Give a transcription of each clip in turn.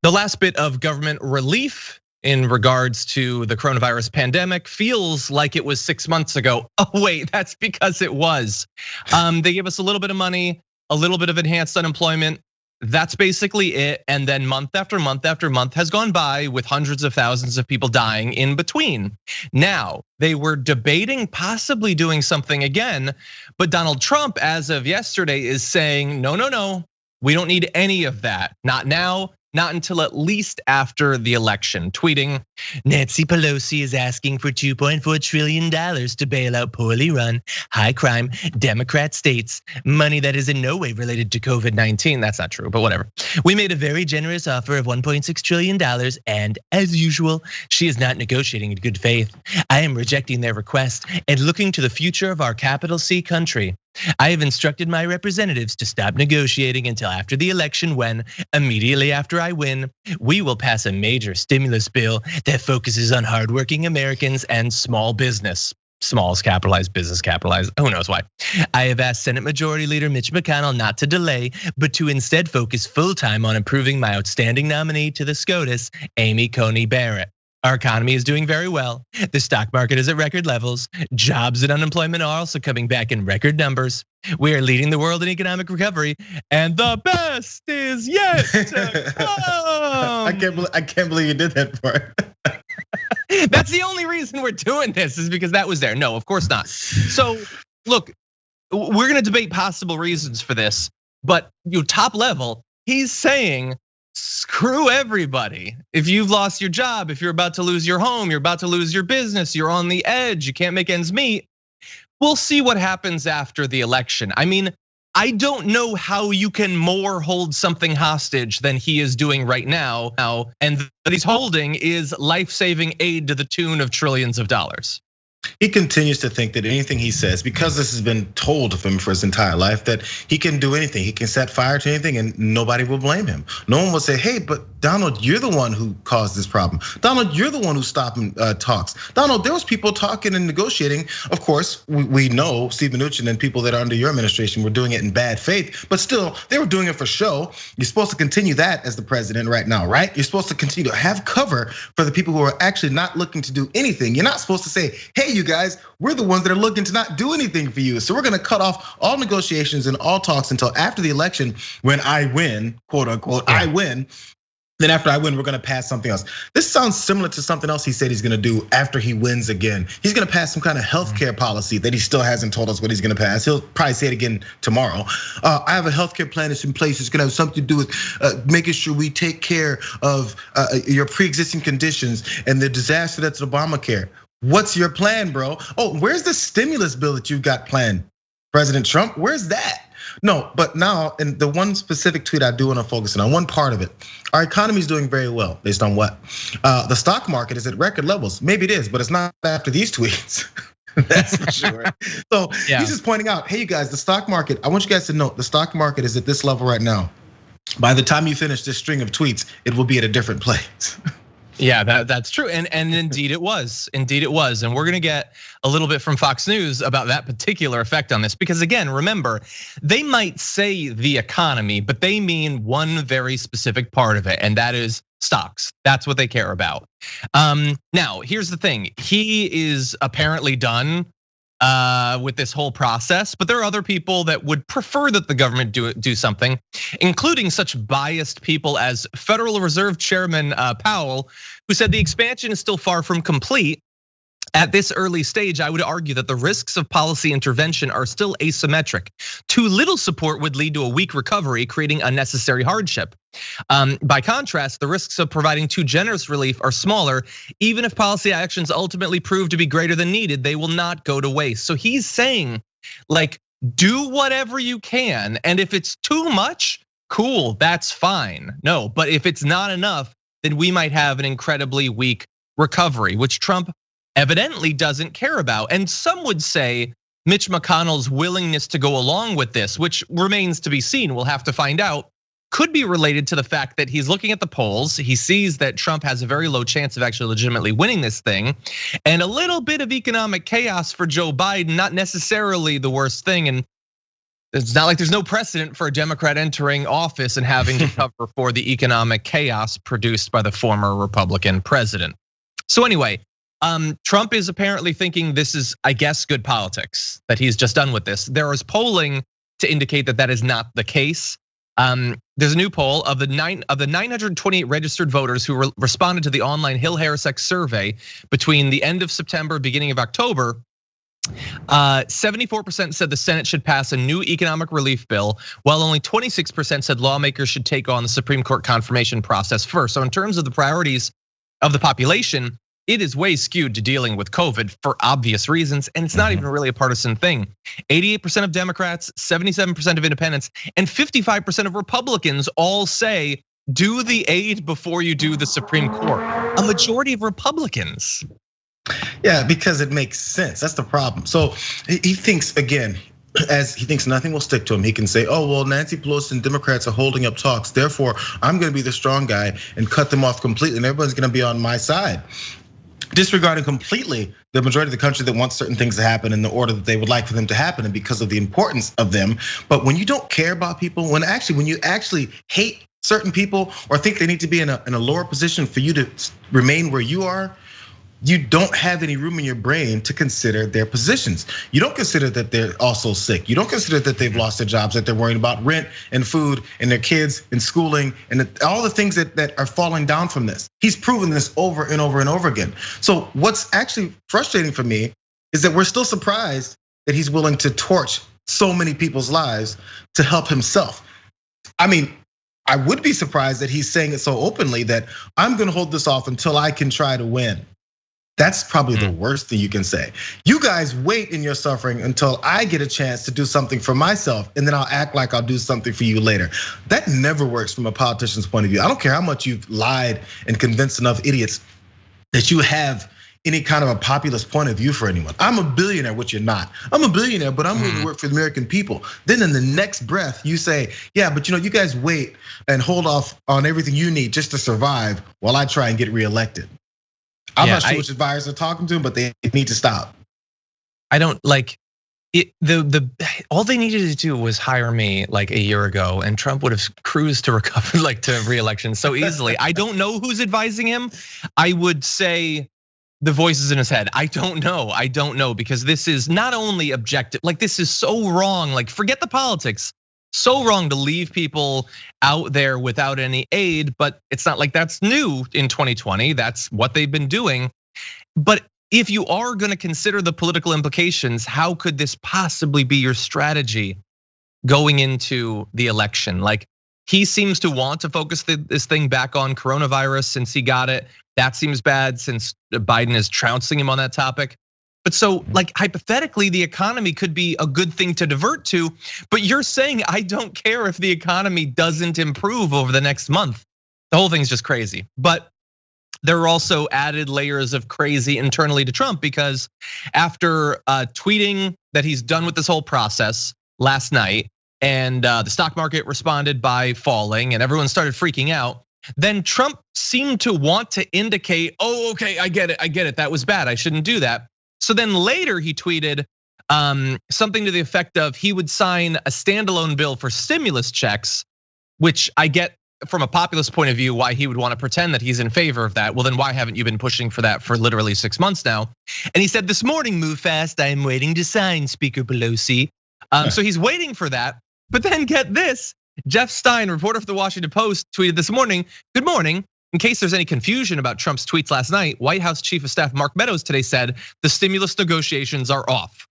The last bit of government relief in regards to the coronavirus pandemic feels like it was 6 months ago. Oh wait, that's because it was. They gave us a little bit of money, a little bit of enhanced unemployment. That's basically it. And then month after month after month has gone by with hundreds of thousands of people dying in between. Now, they were debating possibly doing something again, but Donald Trump, as of yesterday, is saying, no, we don't need any of that. Not now, not until at least after the election. Tweeting, Nancy Pelosi is asking for $2.4 trillion to bail out poorly run, high crime Democrat states. Money that is in no way related to COVID-19. That's not true, but whatever. We made a very generous offer of $1.6 trillion, and as usual, she is not negotiating in good faith. I am rejecting their request and looking to the future of our capital C country. I have instructed my representatives to stop negotiating until after the election when, immediately after I win, we will pass a major stimulus bill that focuses on hardworking Americans and small business. Small is capitalized, business capitalized, who knows why. I have asked Senate Majority Leader Mitch McConnell not to delay, but to instead focus full-time on improving my outstanding nominee to the SCOTUS, Amy Coney Barrett. Our economy is doing very well. The stock market is at record levels. Jobs and unemployment are also coming back in record numbers. We are leading the world in economic recovery, and the best is yet to come. I can't believe you did that part. That's the only reason we're doing this, is because that was there. No, of course not. So look, we're gonna debate possible reasons for this, but top level, he's saying, screw everybody. If you've lost your job, if you're about to lose your home, you're about to lose your business, you're on the edge, you can't make ends meet. We'll see what happens after the election. I mean, I don't know how you can more hold something hostage than he is doing right now. And what he's holding is life-saving aid to the tune of trillions of dollars. He continues to think that anything he says, because this has been told of him for his entire life, that he can do anything. He can set fire to anything and nobody will blame him. No one will say, hey, but Donald, you're the one who caused this problem. Donald, you're the one who stopped talks. Donald, there was people talking and negotiating. Of course, we know Steve Mnuchin and people that are under your administration were doing it in bad faith, but still, they were doing it for show. You're supposed to continue that as the president right now, right? You're supposed to continue to have cover for the people who are actually not looking to do anything. You're not supposed to say, hey, you guys, we're the ones that are looking to not do anything for you. So we're gonna cut off all negotiations and all talks until after the election when I win, quote unquote, I win. Then after I win, we're gonna pass something else. This sounds similar to something else he said he's gonna do after he wins again. He's gonna pass some kind of healthcare policy that he still hasn't told us what he's gonna pass. He'll probably say it again tomorrow. I have a healthcare plan that's in place. It's gonna have something to do with making sure we take care of your pre-existing conditions and the disaster that's Obamacare. What's your plan, bro? Oh, where's the stimulus bill that you've got planned, President Trump? Where's that? No, but now, in the one specific tweet I do want to focus on one part of it. Our economy is doing very well, based on what? The stock market is at record levels. Maybe it is, but it's not after these tweets. That's for sure. So he's just pointing out, hey, you guys, the stock market, I want you guys to know the stock market is at this level right now. By the time you finish this string of tweets, it will be at a different place. Yeah, that's true, and indeed it was, and we're gonna get a little bit from Fox News about that particular effect on this, because again, remember, they might say the economy, but they mean one very specific part of it, and that is stocks. That's what they care about. Now, here's the thing: he is apparently done with this whole process, but there are other people that would prefer that the government do something, including such biased people as Federal Reserve Chairman Powell, who said the expansion is still far from complete. At this early stage, I would argue that the risks of policy intervention are still asymmetric. Too little support would lead to a weak recovery, creating unnecessary hardship. By contrast, the risks of providing too generous relief are smaller. Even if policy actions ultimately prove to be greater than needed, they will not go to waste. So he's saying, like, do whatever you can, and if it's too much, cool, that's fine. No, but if it's not enough, then we might have an incredibly weak recovery, which Trump evidently doesn't care about. And some would say Mitch McConnell's willingness to go along with this, which remains to be seen, we'll have to find out, could be related to the fact that he's looking at the polls. He sees that Trump has a very low chance of actually legitimately winning this thing, and a little bit of economic chaos for Joe Biden, not necessarily the worst thing. And It's not like there's no precedent for a Democrat entering office and having to cover for the economic chaos produced by the former Republican president. So anyway, Trump is apparently thinking this is, I guess, good politics, that he's just done with this. There is polling to indicate that that is not the case. There's a new poll of the 928 registered voters who responded to the online Hill-Harris-X survey between the end of September, beginning of October. 74% said the Senate should pass a new economic relief bill, while only 26% said lawmakers should take on the Supreme Court confirmation process first. So in terms of the priorities of the population, it is way skewed to dealing with COVID for obvious reasons, and it's not even really a partisan thing. 88% of Democrats, 77% of independents, and 55% of Republicans all say, do the aid before you do the Supreme Court. A majority of Republicans. Yeah, because it makes sense. That's the problem. So he thinks, again, as he thinks nothing will stick to him, he can say, oh, well, Nancy Pelosi and Democrats are holding up talks. Therefore, I'm gonna be the strong guy and cut them off completely, and everyone's gonna be on my side. Disregarding completely the majority of the country that wants certain things to happen in the order that they would like for them to happen and because of the importance of them. But when you don't care about people, when you actually hate certain people or think they need to be in a lower position for you to remain where you are, you don't have any room in your brain to consider their positions. You don't consider that they're also sick. You don't consider that they've lost their jobs, that they're worrying about rent and food and their kids and schooling and all the things that are falling down from this. He's proven this over and over and over again. So what's actually frustrating for me is that we're still surprised that he's willing to torch so many people's lives to help himself. I mean, I would be surprised that he's saying it so openly that I'm gonna hold this off until I can try to win. That's probably the worst thing you can say. You guys wait in your suffering until I get a chance to do something for myself, and then I'll act like I'll do something for you later. That never works from a politician's point of view. I don't care how much you've lied and convinced enough idiots that you have any kind of a populist point of view for anyone. I'm a billionaire, which you're not. I'm a billionaire, but I'm going to work for the American people. Then in the next breath, you say, yeah, but you guys wait and hold off on everything you need just to survive while I try and get reelected. I'm not sure which advisors are talking to him, but they need to stop. I don't like it. All they needed to do was hire me like a year ago, and Trump would have cruised to recover, like to re-election so easily. I don't know who's advising him. I would say the voices in his head. I don't know because this is not only objective, like this is so wrong. Like forget the politics. So wrong to leave people out there without any aid, but it's not like that's new in 2020. That's what they've been doing. But if you are gonna consider the political implications, how could this possibly be your strategy going into the election? Like he seems to want to focus this thing back on coronavirus since he got it. That seems bad since Biden is trouncing him on that topic. But so like hypothetically, the economy could be a good thing to divert to, but you're saying I don't care if the economy doesn't improve over the next month. The whole thing's just crazy. But there are also added layers of crazy internally to Trump because after tweeting that he's done with this whole process last night, and the stock market responded by falling and everyone started freaking out, then Trump seemed to want to indicate, oh, okay, I get it, that was bad, I shouldn't do that. So then later he tweeted something to the effect of he would sign a standalone bill for stimulus checks, which I get from a populist point of view why he would want to pretend that he's in favor of that. Well, then why haven't you been pushing for that for literally 6 months now? And he said this morning, move fast, I'm waiting to sign, Speaker Pelosi. So he's waiting for that. But then get this, Jeff Stein, reporter for the Washington Post, tweeted this morning, good morning. In case there's any confusion about Trump's tweets last night, White House Chief of Staff Mark Meadows today said the stimulus negotiations are off.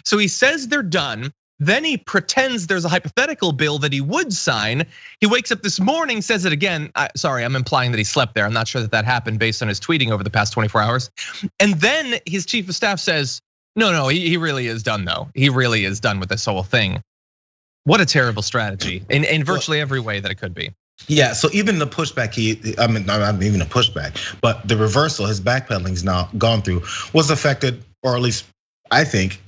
So he says they're done, then he pretends there's a hypothetical bill that he would sign. He wakes up this morning, says it again. Sorry, I'm implying that he slept there. I'm not sure that happened based on his tweeting over the past 24 hours. And then his chief of staff says, no, he really is done though. He really is done with this whole thing. What a terrible strategy in virtually every way that it could be. Yeah, so even the pushback not even a pushback, but the reversal, his backpedaling's now gone through, was affected, or at least I think,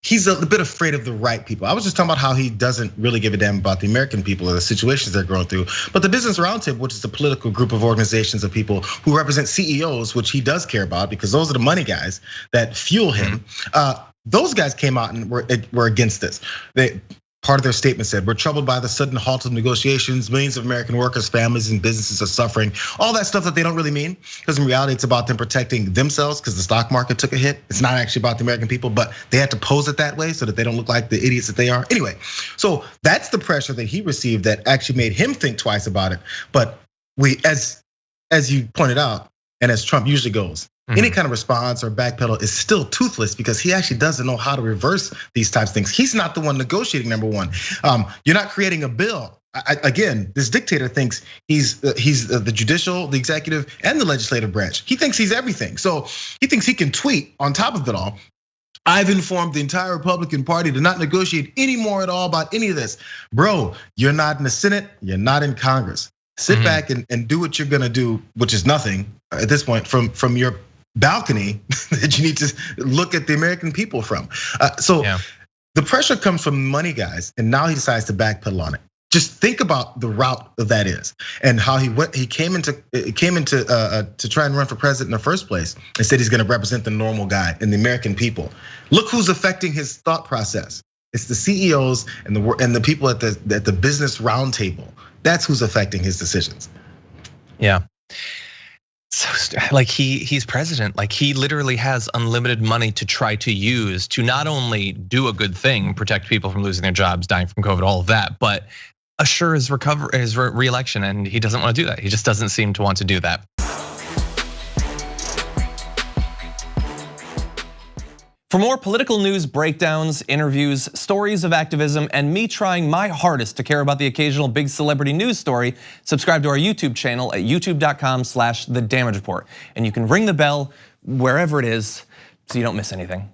he's a bit afraid of the right people. I was just talking about how he doesn't really give a damn about the American people or the situations they're going through. But the Business Roundtable, which is a political group of organizations of people who represent CEOs, which he does care about because those are the money guys that fuel him. those guys came out and were against this. Part of their statement said, "We're troubled by the sudden halt of negotiations. Millions of American workers, families, and businesses are suffering." All that stuff that they don't really mean, because in reality, it's about them protecting themselves because the stock market took a hit. It's not actually about the American people, but they had to pose it that way so that they don't look like the idiots that they are. Anyway, so that's the pressure that he received that actually made him think twice about it. But as you pointed out, and as Trump usually goes, any kind of response or backpedal is still toothless because he actually doesn't know how to reverse these types of things. He's not the one negotiating, number one. You're not creating a bill. Again, this dictator thinks he's the judicial, the executive, and the legislative branch. He thinks he's everything. So he thinks he can tweet on top of it all, "I've informed the entire Republican Party to not negotiate anymore at all about any of this." Bro, you're not in the Senate, you're not in Congress. Sit back and do what you're gonna do, which is nothing at this point from your balcony that you need to look at the American people from. So the pressure comes from money guys, and now he decides to backpedal on it. Just think about the route that is, and how he came into to try and run for president in the first place, and said he's going to represent the normal guy and the American people. Look who's affecting his thought process. It's the CEOs and the people at the business roundtable. That's who's affecting his decisions. Yeah. So like he's president, like he literally has unlimited money to try to use to not only do a good thing, protect people from losing their jobs, dying from COVID, all of that, but assure his re-election, and he doesn't want to do that. He just doesn't seem to want to do that. For more political news breakdowns, interviews, stories of activism, and me trying my hardest to care about the occasional big celebrity news story, subscribe to our YouTube channel at youtube.com/thedamagereport. And you can ring the bell wherever it is so you don't miss anything.